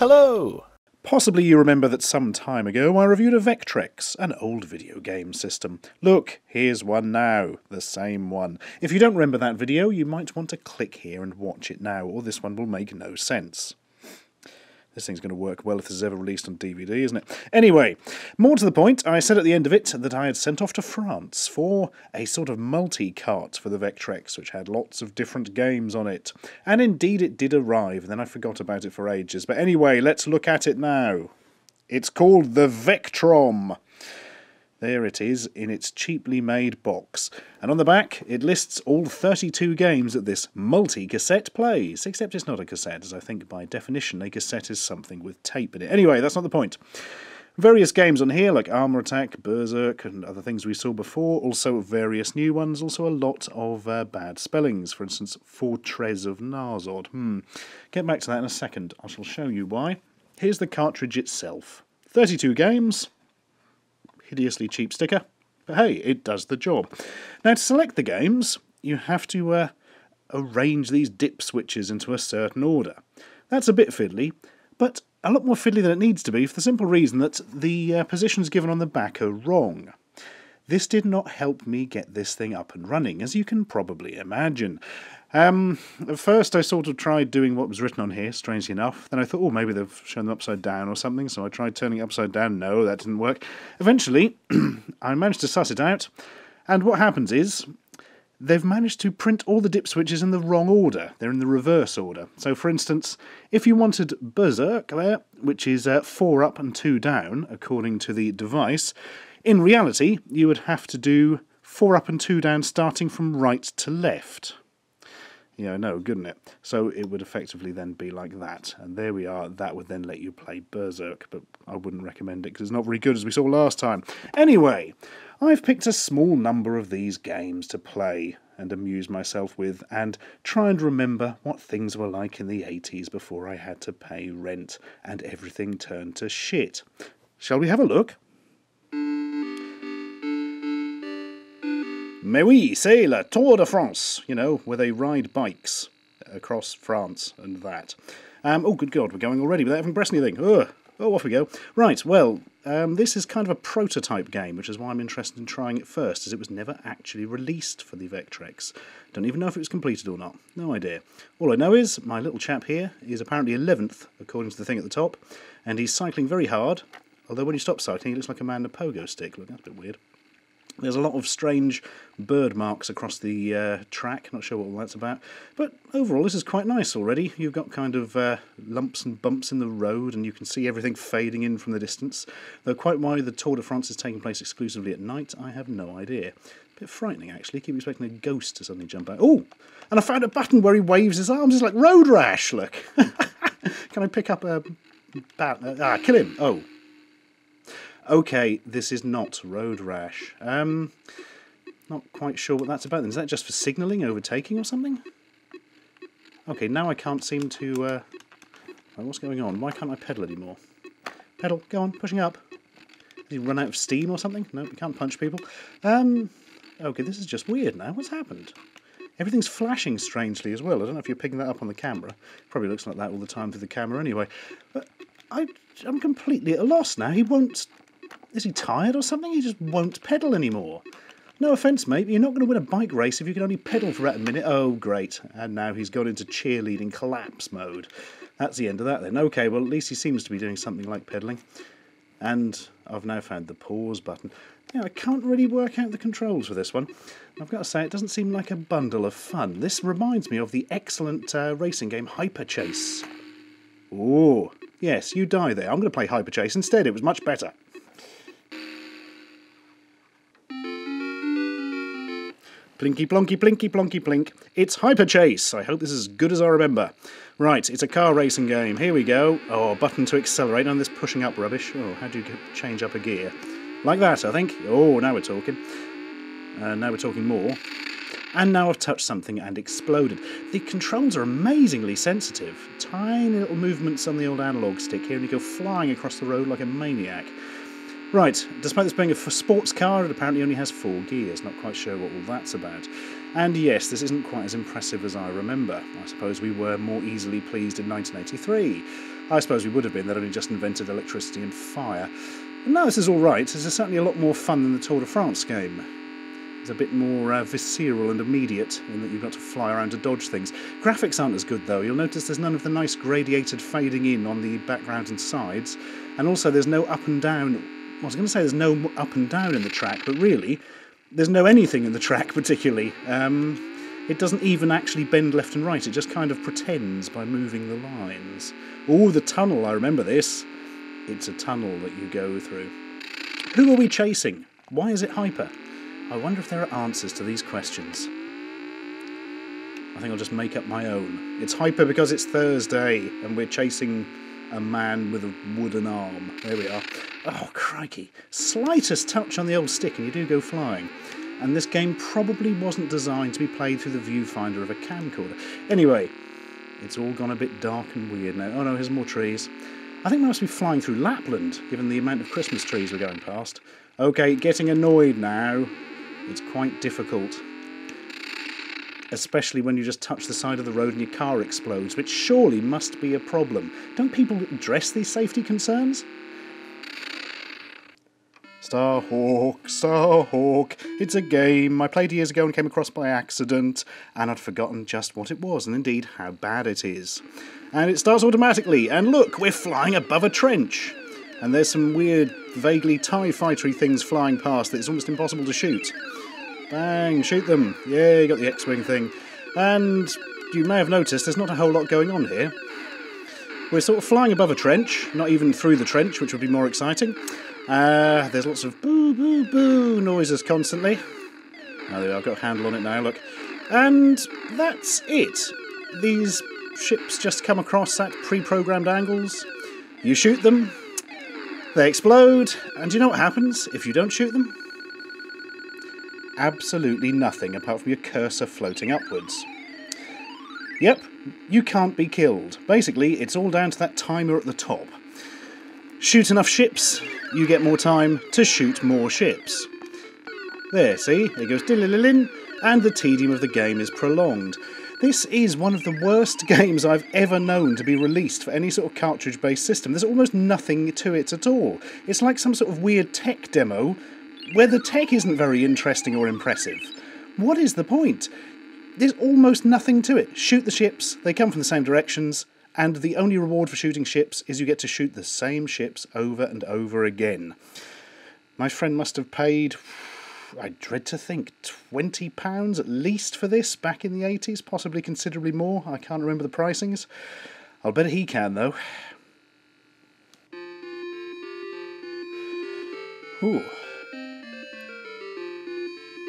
Hello! Possibly you remember that some time ago I reviewed a Vectrex, an old video game system. Look, here's one now, the same one. If you don't remember that video, you might want to click here and watch it now, or this one will make no sense. This thing's going to work well if this is ever released on DVD, isn't it? Anyway, more to the point, I said at the end of it that I had sent off to France for a sort of multi-cart for the Vectrex, which had lots of different games on it. And indeed it did arrive, and then I forgot about it for ages. But anyway, let's look at it now. It's called the Vectrom. There it is, in its cheaply made box. And on the back, it lists all 32 games that this multi-cassette plays. Except it's not a cassette, as I think by definition a cassette is something with tape in it. Anyway, that's not the point. Various games on here, like Armour Attack, Berserk, and other things we saw before. Also various new ones. Also a lot of bad spellings. For instance, Fortress of Narzod. Get back to that in a second. I shall show you why. Here's the cartridge itself. 32 games. Hideously cheap sticker, but hey, it does the job. Now to select the games, you have to arrange these dip switches into a certain order. That's a bit fiddly, but a lot more fiddly than it needs to be for the simple reason that the positions given on the back are wrong. This did not help me get this thing up and running, as you can probably imagine. At first I sort of tried doing what was written on here, strangely enough. Then I thought, oh, maybe they've shown them upside down or something, so I tried turning it upside down. No, that didn't work. Eventually, I managed to suss it out, and what happens is, they've managed to print all the dip switches in the wrong order. They're in the reverse order. So, for instance, if you wanted Berserk there, which is 4 up and 2 down, according to the device, in reality, you would have to do 4 up and 2 down starting from right to left. Yeah, no, good, isn't it? So it would effectively then be like that. And there we are. That would then let you play Berserk, but I wouldn't recommend it because it's not very good, as we saw last time. Anyway, I've picked a small number of these games to play and amuse myself with and try and remember what things were like in the 80s before I had to pay rent and everything turned to shit. Shall we have a look? Mais oui, c'est le Tour de France, you know, where they ride bikes across France and that. Oh, good God, we're going already without having pressed anything. Ugh. Oh, off we go. Right, well, this is kind of a prototype game, which is why I'm interested in trying it first, as it was never actually released for the Vectrex. Don't even know if it was completed or not. No idea. All I know is my little chap here is apparently 11th, according to the thing at the top, and he's cycling very hard, although when he stops cycling, he looks like a man in a pogo stick. Look, that's a bit weird. There's a lot of strange bird marks across the track, not sure what all that's about, but overall this is quite nice already. You've got kind of lumps and bumps in the road and you can see everything fading in from the distance, though quite why the Tour de France is taking place exclusively at night, I have no idea. A bit frightening actually, keep expecting a ghost to suddenly jump out. Oh, and I found a button where he waves his arms, it's like road rash, look! Can I pick up a bat? Kill him! Oh. Okay, this is not road rash. Not quite sure what that's about then. Is that just for signalling, overtaking or something? Okay, now I can't seem to... what's going on? Why can't I pedal anymore? Pedal, go on, pushing up. Did you run out of steam or something? No, you can't punch people. Okay, this is just weird now. What's happened? Everything's flashing strangely as well. I don't know if you're picking that up on the camera. Probably looks like that all the time through the camera anyway. But I'm completely at a loss now. He won't... Is he tired or something? He just won't pedal anymore. No offence, mate, but you're not going to win a bike race if you can only pedal for about a minute. Oh, great. And now he's gone into cheerleading collapse mode. That's the end of that then. Okay, well, at least he seems to be doing something like pedalling. And I've now found the pause button. Yeah, I can't really work out the controls for this one. I've got to say, it doesn't seem like a bundle of fun. This reminds me of the excellent racing game Hyperchase. Oh, yes, you die there. I'm going to play Hyperchase instead. It was much better. Plinky plonky plinky plonky plink. It's Hyperchase. I hope this is as good as I remember. Right, it's a car racing game. Here we go. Oh, button to accelerate on this pushing up rubbish. Oh, how do you change up a gear? Like that, I think. Oh, now we're talking. Now we're talking more. And now I've touched something and exploded. The controls are amazingly sensitive. Tiny little movements on the old analog stick here and you go flying across the road like a maniac. Right, despite this being a sports car, it apparently only has 4 gears. Not quite sure what all that's about. And yes, this isn't quite as impressive as I remember. I suppose we were more easily pleased in 1983. I suppose we would have been, they'd only just invented electricity and fire. But no, this is alright. This is certainly a lot more fun than the Tour de France game. It's a bit more visceral and immediate in that you've got to fly around to dodge things. Graphics aren't as good though. You'll notice there's none of the nice gradiated fading in on the background and sides. And also there's no up and down. I was going to say there's no up and down in the track, but really there's no anything in the track particularly. It doesn't even actually bend left and right. It just kind of pretends by moving the lines. Oh, the tunnel. I remember this. It's a tunnel that you go through. Who are we chasing? Why is it Hyper? I wonder if there are answers to these questions. I think I'll just make up my own. It's Hyper because it's Thursday and we're chasing a man with a wooden arm. There we are. Oh, crikey. Slightest touch on the old stick and you do go flying. And this game probably wasn't designed to be played through the viewfinder of a camcorder. Anyway, it's all gone a bit dark and weird now. Oh no, here's more trees. I think we must be flying through Lapland, given the amount of Christmas trees we're going past. Okay, getting annoyed now. It's quite difficult. Especially when you just touch the side of the road and your car explodes, which surely must be a problem. Don't people address these safety concerns? Starhawk, Saw Hawk, it's a game I played years ago and came across by accident, and I'd forgotten just what it was, and indeed how bad it is. And it starts automatically, and look, we're flying above a trench. And there's some weird, vaguely TIE fightery things flying past that it's almost impossible to shoot. Bang, shoot them. Yeah, you got the X-Wing thing. And you may have noticed there's not a whole lot going on here. We're sort of flying above a trench, not even through the trench, which would be more exciting. There's lots of boo, boo, boo noises constantly. Oh, there we are, I've got a handle on it now, look. And that's it. These ships just come across at pre-programmed angles. You shoot them, they explode, and do you know what happens if you don't shoot them? Absolutely nothing apart from your cursor floating upwards. Yep, you can't be killed. Basically, it's all down to that timer at the top. Shoot enough ships, you get more time to shoot more ships. There, see? It goes dilililin, and the tedium of the game is prolonged. This is one of the worst games I've ever known to be released for any sort of cartridge-based system. There's almost nothing to it at all. It's like some sort of weird tech demo where the tech isn't very interesting or impressive. What is the point? There's almost nothing to it. Shoot the ships, they come from the same directions, and the only reward for shooting ships is you get to shoot the same ships over and over again. My friend must have paid, I dread to think, £20 at least for this back in the 80s, possibly considerably more. I can't remember the pricings. I'll bet he can, though. Ooh.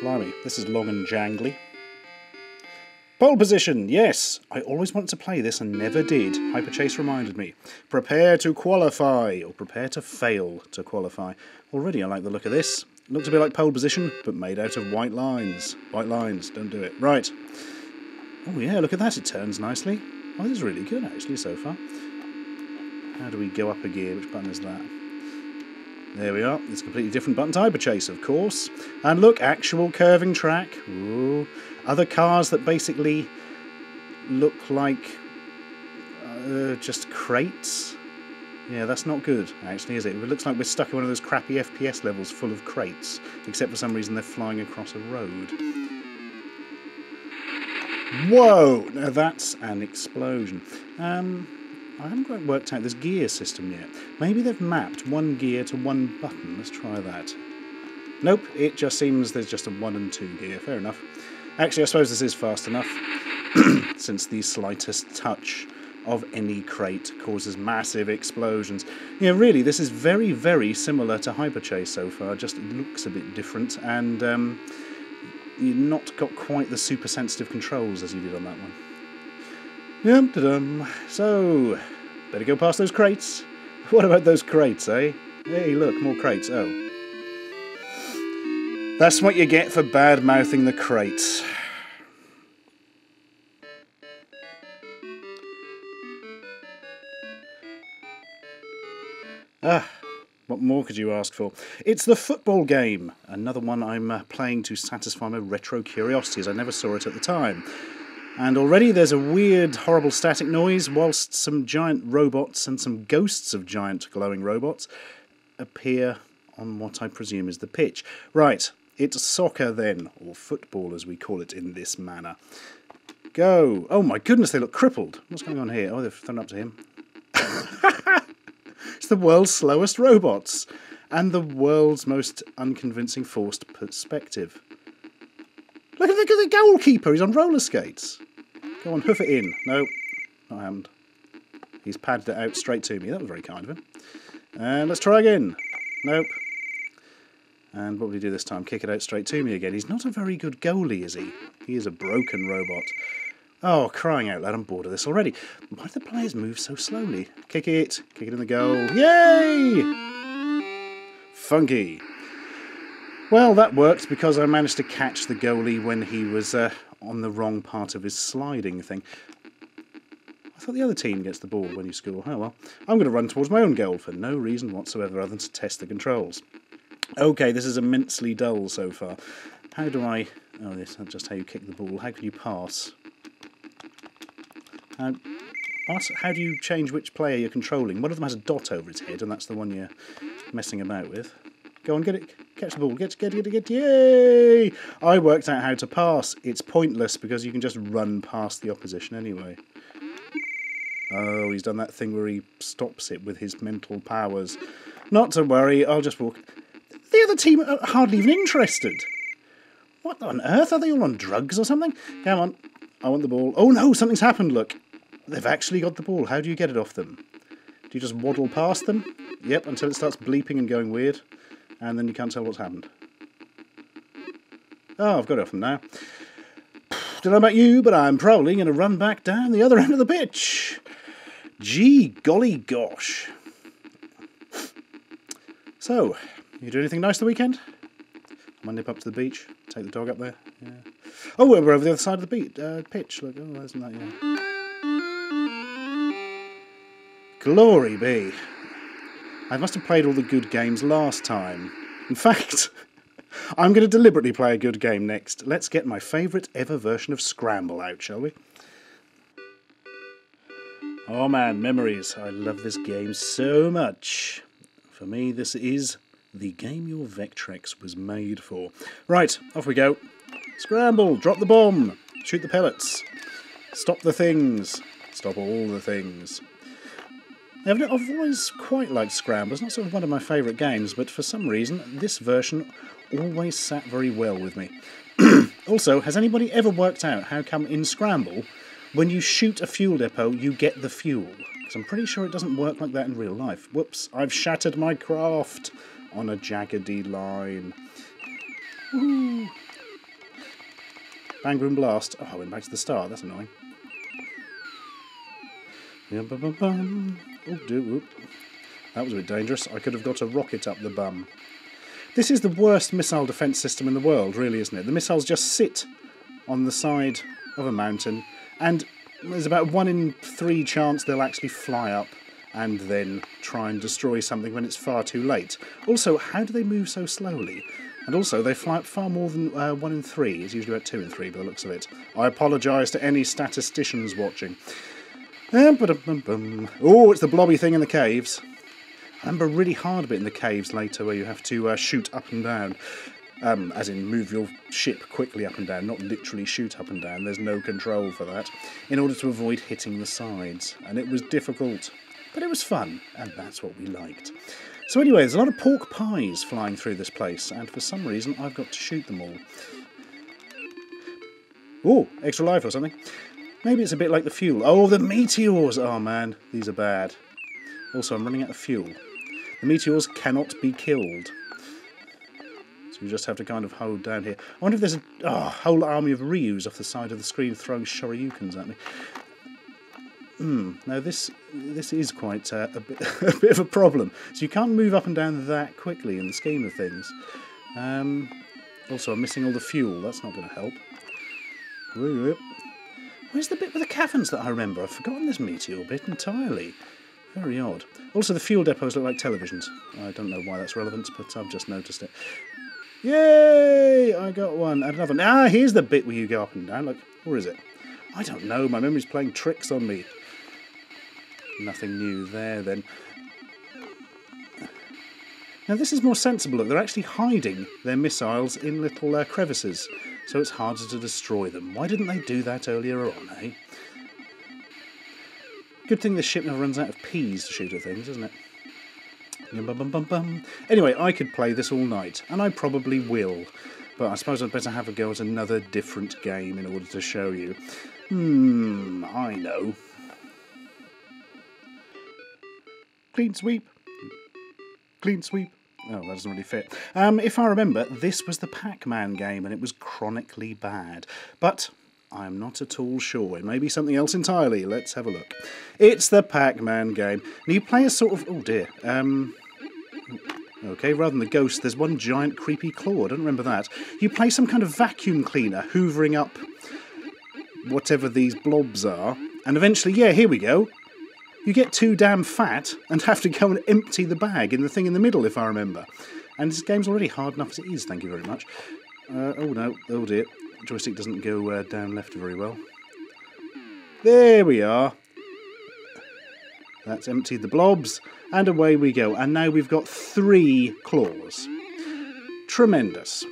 Blimey, this is long and jangly. Pole position, yes! I always wanted to play this and never did. Hyperchase reminded me. Prepare to qualify, or prepare to fail to qualify. Already I like the look of this. Looks a bit like pole position, but made out of white lines. White lines, don't do it. Right. Oh yeah, look at that, it turns nicely. Oh, this is really good actually so far. How do we go up a gear? Which button is that? There we are. It's a completely different button to Hyperchase, of course. And look, actual curving track. Ooh. Other cars that basically look like just crates. Yeah, that's not good, actually, is it? It looks like we're stuck in one of those crappy FPS levels full of crates, except for some reason they're flying across a road. Whoa! Now that's an explosion. I haven't quite worked out this gear system yet. Maybe they've mapped one gear to one button. Let's try that. Nope, it just seems there's just a 1 and 2 gear. Fair enough. Actually, I suppose this is fast enough, since the slightest touch of any crate causes massive explosions. Yeah, really, this is very, very similar to Hyperchase so far, just it looks a bit different, and you've not got quite the super sensitive controls as you did on that one. Yum-da-dum. So, better go past those crates. What about those crates, eh? Hey, look, more crates. Oh. That's what you get for bad-mouthing the crates. Ah, What more could you ask for? It's the football game. Another one I'm playing to satisfy my retro curiosity, as I never saw it at the time. And already there's a weird, horrible static noise, whilst some giant robots and some ghosts of giant glowing robots appear on what I presume is the pitch. Right, it's soccer then, or football as we call it in this manner. Go! Oh my goodness, they look crippled. What's going on here? Oh, they've thrown up to him. It's the world's slowest robots, and the world's most unconvincing forced perspective. Look at the goalkeeper, he's on roller skates. Go on, hoof it in. No, not happened. He's padded it out straight to me. That was very kind of him. And let's try again. Nope. And what will he do this time? Kick it out straight to me again. He's not a very good goalie, is he? He is a broken robot. Oh, crying out loud, I'm bored of this already. Why do the players move so slowly? Kick it in the goal. Yay! Funky. Well, that worked because I managed to catch the goalie when he was on the wrong part of his sliding thing. I thought the other team gets the ball when you score. Oh well. I'm going to run towards my own goal for no reason whatsoever other than to test the controls. Okay, this is immensely dull so far. How do I... Oh, this is just how you kick the ball. How can you pass? What? How do you change which player you're controlling? One of them has a dot over its head, and that's the one you're messing about with. Go on, get it. Catch the ball. Get. Yay! I worked out how to pass. It's pointless because you can just run past the opposition anyway. Oh, he's done that thing where he stops it with his mental powers. Not to worry, I'll just walk. The other team are hardly even interested. What on earth? Are they all on drugs or something? Come on. I want the ball. Oh no, something's happened, look. They've actually got the ball. How do you get it off them? Do you just waddle past them? Yep, until it starts bleeping and going weird. And then you can't tell what's happened. Oh, I've got it off them now. Don't know about you, but I'm probably going to run back down the other end of the pitch. Gee golly gosh. So, you do anything nice the weekend? I might nip up to the beach, take the dog up there. Yeah. Oh, we're over the other side of the pitch. Look, oh, isn't that, yeah. Glory be. I must have played all the good games last time. In fact, I'm going to deliberately play a good game next. Let's get my favourite ever version of Scramble out, shall we? Oh man, memories. I love this game so much. For me, this is the game your Vectrex was made for. Right, off we go. Scramble, drop the bomb, shoot the pellets, stop the things, stop all the things. I've always quite liked Scramble. It's not sort of one of my favourite games, but for some reason, this version always sat very well with me. Also, has anybody ever worked out how come in Scramble, when you shoot a fuel depot, you get the fuel? Because I'm pretty sure it doesn't work like that in real life. Whoops, I've shattered my craft on a jaggedy line. Woo! Bang, boom, blast. Oh, I went back to the start. That's annoying. Oh, dear. That was a bit dangerous. I could have got a rocket up the bum. This is the worst missile defence system in the world, really, isn't it? The missiles just sit on the side of a mountain, and there's about 1 in 3 chance they'll actually fly up and then try and destroy something when it's far too late. Also, how do they move so slowly? And also, they fly up far more than 1 in 3. It's usually about 2 in 3 by the looks of it. I apologise to any statisticians watching. Oh, it's the blobby thing in the caves. I remember a really hard bit in the caves later where you have to shoot up and down. As in move your ship quickly up and down, not literally shoot up and down. There's no control for that. In order to avoid hitting the sides. And it was difficult. But it was fun, and that's what we liked. So anyway, there's a lot of pork pies flying through this place, and for some reason I've got to shoot them all. Oh, extra life or something. Maybe it's a bit like the fuel. Oh, the meteors! Oh man, these are bad. Also, I'm running out of fuel. The meteors cannot be killed. So you just have to kind of hold down here. I wonder if there's a whole army of Ryus off the side of the screen throwing shoryukens at me. Now this is quite a bit of a problem. So you can't move up and down that quickly in the scheme of things. Also, I'm missing all the fuel. That's not going to help. Where's the bit with the caverns that I remember? I've forgotten this meteor bit entirely. Very odd. Also, the fuel depots look like televisions. I don't know why that's relevant, but I've just noticed it. Yay! I got one. And another one. Ah, here's the bit where you go up and down. Look, where is it? I don't know. My memory's playing tricks on me. Nothing new there, then. Now, this is more sensible. Look, they're actually hiding their missiles in little crevices, so it's harder to destroy them. Why didn't they do that earlier on, eh? Good thing this ship never runs out of peas to shoot at things, isn't it? Anyway, I could play this all night, and I probably will. But I suppose I'd better have a go at another different game in order to show you. I know. Clean sweep. Clean sweep. Oh, that doesn't really fit. If I remember, this was the Pac-Man game, and it was chronically bad. But I'm not at all sure. It may be something else entirely. Let's have a look. It's the Pac-Man game. Now, you play a sort of... Oh, dear. Okay, rather than the ghost, there's one giant creepy claw. I don't remember that. You play some kind of vacuum cleaner hoovering up whatever these blobs are. And eventually, yeah, here we go. You get too damn fat and have to go and empty the bag in the thing in the middle, if I remember. And this game's already hard enough as it is, thank you very much. Oh no, oh dear. The joystick doesn't go down left very well. There we are. That's emptied the blobs, and away we go. And now we've got 3 claws. Tremendous.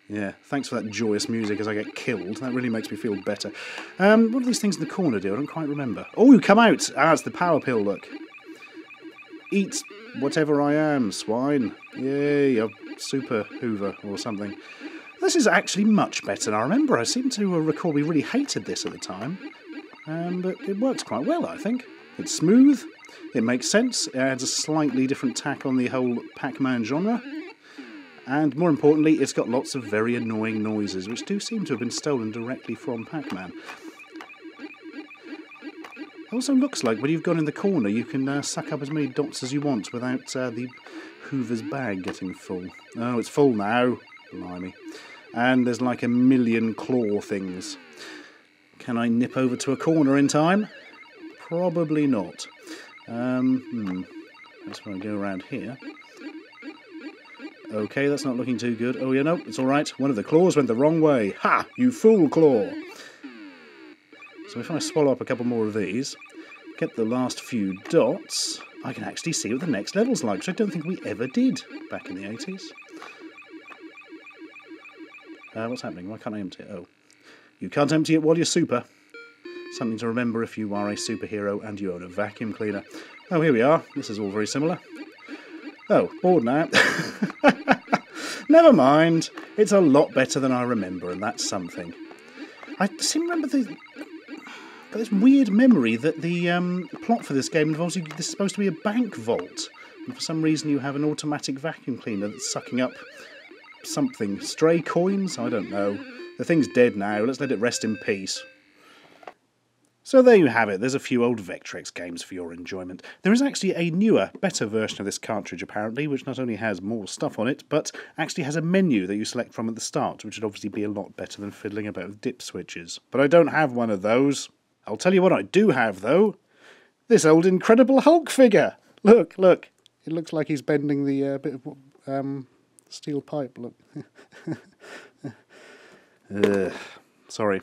Yeah, thanks for that joyous music as I get killed. That really makes me feel better. What do these things in the corner do? I don't quite remember. Oh, you come out! Ah, it's the power pill, look. Eat whatever I am, swine. Yay, a super hoover or something. This is actually much better than I remember. I seem to recall we really hated this at the time. But it works quite well, I think. It's smooth, it makes sense, it adds a slightly different tack on the whole Pac-Man genre. And more importantly, it's got lots of very annoying noises, which do seem to have been stolen directly from Pac-Man. It also looks like when you've gone in the corner, you can suck up as many dots as you want without the Hoover's bag getting full. Oh, it's full now. Blimey. And there's like a million claw things. Can I nip over to a corner in time? Probably not. That's when I go around here. Okay, that's not looking too good. Oh, yeah, no, it's all right. One of the claws went the wrong way. Ha! You fool claw! So if I swallow up a couple more of these, get the last few dots, I can actually see what the next level's like, which I don't think we ever did back in the 80s. What's happening? Why can't I empty it? Oh. You can't empty it while you're super. Something to remember if you are a superhero and you own a vacuum cleaner. Oh, here we are. This is all very similar. Oh, bored now. Never mind. It's a lot better than I remember, and that's something. I seem to remember got this weird memory that the plot for this game involves this is supposed to be a bank vault, and for some reason you have an automatic vacuum cleaner that's sucking up something. Stray coins? I don't know. The thing's dead now. Let's let it rest in peace. So there you have it. There's a few old Vectrex games for your enjoyment. There is actually a newer, better version of this cartridge apparently, which not only has more stuff on it, but actually has a menu that you select from at the start, which would obviously be a lot better than fiddling about with dip switches. But I don't have one of those. I'll tell you what I do have, though. This old Incredible Hulk figure. Look, look. It looks like he's bending the bit of steel pipe, look. Sorry.